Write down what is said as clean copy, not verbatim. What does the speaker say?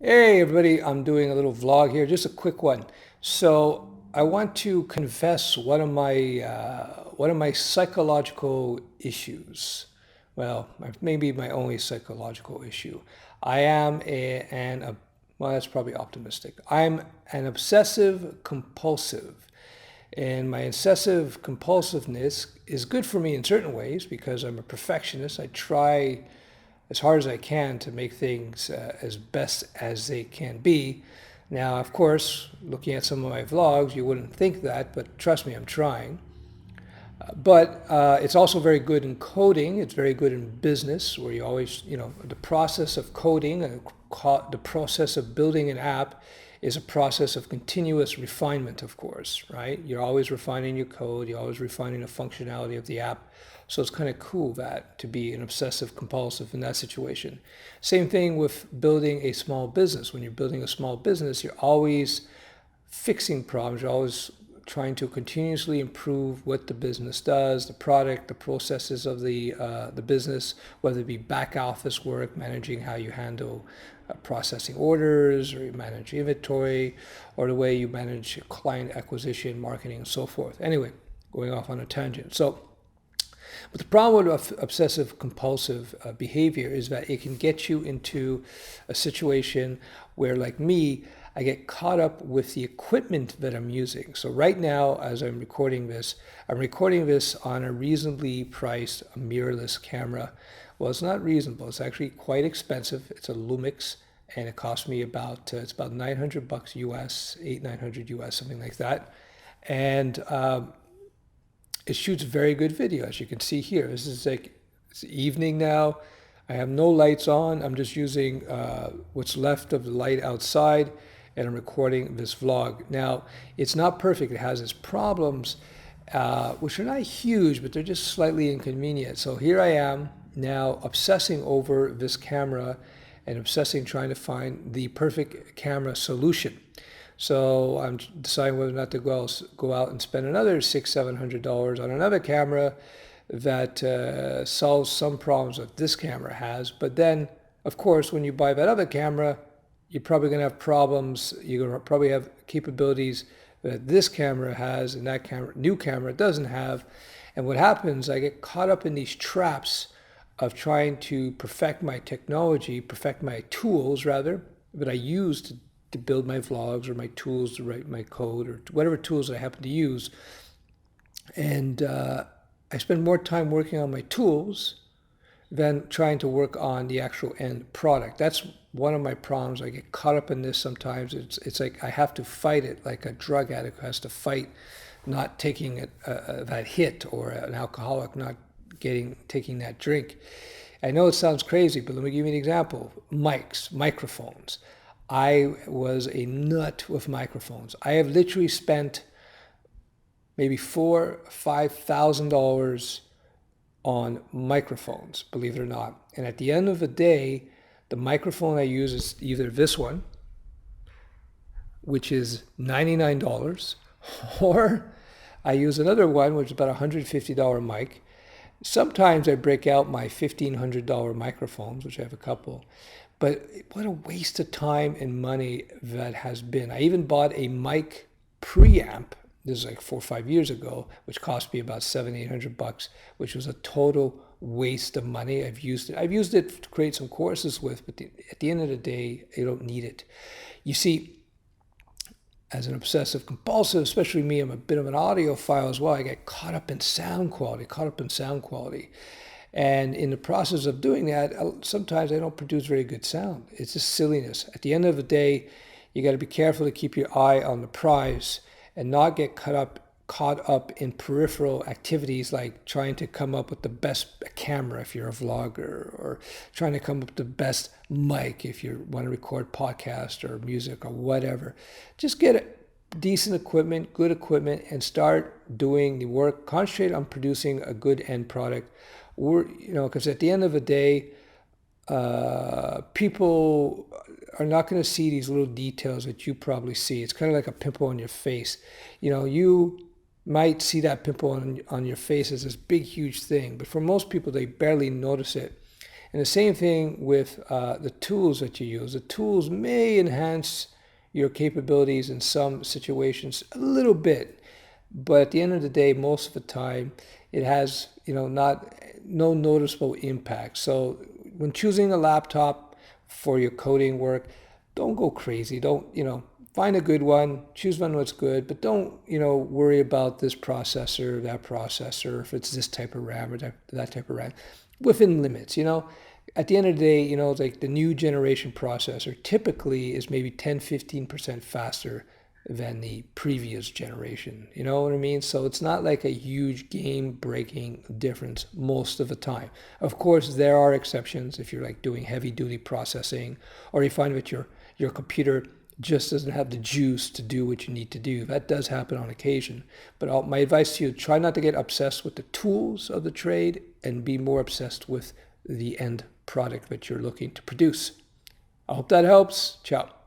Hey everybody, I'm doing a little vlog here, just a quick one. So I want to confess one of my psychological issues. Well, maybe my only psychological issue. I am well, that's probably optimistic. I'm an obsessive compulsive. And my obsessive compulsiveness is good for me in certain ways because I'm a perfectionist. I try as hard as I can to make things as best as they can be. Now, of course, looking at some of my vlogs, you wouldn't think that, but trust me, I'm trying. But it's also very good in coding. It's very good in business, where you always, the process of coding, the process of building an app is a process of continuous refinement, of course, right? You're always refining your code, you're always refining the functionality of the app. So it's kind of cool that to be an obsessive compulsive in that situation. Same thing with building a small business. When you're building a small business, you're always fixing problems. You're always trying to continuously improve what the business does, the product, the processes of the business, whether it be back office work, managing how you handle processing orders, or you manage inventory, or the way you manage client acquisition, marketing, and so forth. Anyway, going off on a tangent. So but the problem with obsessive compulsive behavior is that it can get you into a situation where, like me, I get caught up with the equipment that I'm using. So right now, as I'm recording this on a reasonably priced mirrorless camera. Well, it's not reasonable. It's actually quite expensive. It's a Lumix, and it cost me it's about $900 US, 800 900 US, something like that. And it shoots very good video, as you can see here. This is like it's evening now. I have no lights on. I'm just using what's left of the light outside, and I'm recording this vlog. Now, it's not perfect. It has its problems, which are not huge, but they're just slightly inconvenient. So here I am now obsessing over this camera and obsessing trying to find the perfect camera solution. So I'm deciding whether or not to go out and spend another $700 on another camera that solves some problems that this camera has. But then, of course, when you buy that other camera, you're probably going to have problems. You're going to probably have capabilities that this camera has and that new camera doesn't have. And what happens, I get caught up in these traps of trying to perfect my technology, perfect my tools rather, that I use to build my vlogs, or my tools to write my code, or whatever tools I happen to use. And I spend more time working on my tools than trying to work on the actual end product. That's one of my problems. I get caught up in this sometimes. It's like I have to fight it like a drug addict has to fight not taking that hit, or an alcoholic not taking that drink. I know it sounds crazy, but let me give you an example. Microphones. I was a nut with microphones. I have literally spent maybe $4,000 or $5,000 on microphones, believe it or not. And at the end of the day, the microphone I use is either this one, which is $99, or I use another one, which is about a $150 mic. Sometimes I break out my $1,500 microphones, which I have a couple. But what a waste of time and money that has been. I even bought a mic preamp. This is like 4 or 5 years ago, which cost me about $700 800, which was a total waste of money. I've used it to create some courses with, but at the end of the day, you don't need it. You see, as an obsessive compulsive, especially me, I'm a bit of an audiophile as well. I get caught up in sound quality. And in the process of doing that, sometimes I don't produce very good sound. It's just silliness. At the end of the day, you got to be careful to keep your eye on the prize and not get caught up in peripheral activities like trying to come up with the best camera if you're a vlogger, or trying to come up with the best mic if you want to record podcast or music or whatever. Just get decent equipment, good equipment, and start doing the work. Concentrate on producing a good end product. Because at the end of the day, people are not going to see these little details that you probably see. It's kind of like a pimple on your face. You might see that pimple on your face as this big, huge thing, but for most people, they barely notice it. And the same thing with the tools that you use. The tools may enhance your capabilities in some situations a little bit, but at the end of the day, most of the time, it has, no noticeable impact. So when choosing a laptop for your coding work, don't go crazy. Don't, find a good one, choose one that's good, but don't, worry about this processor, that processor, if it's this type of RAM or that type of RAM, within limits, At the end of the day, like the new generation processor typically is maybe 10, 15% faster than the previous generation. You know what I mean? So it's not like a huge game breaking difference most of the time. Of course, there are exceptions if you're like doing heavy duty processing, or you find that your computer just doesn't have the juice to do what you need to do. That does happen on occasion. But my advice to you, try not to get obsessed with the tools of the trade and be more obsessed with the end product that you're looking to produce. I hope that helps. Ciao.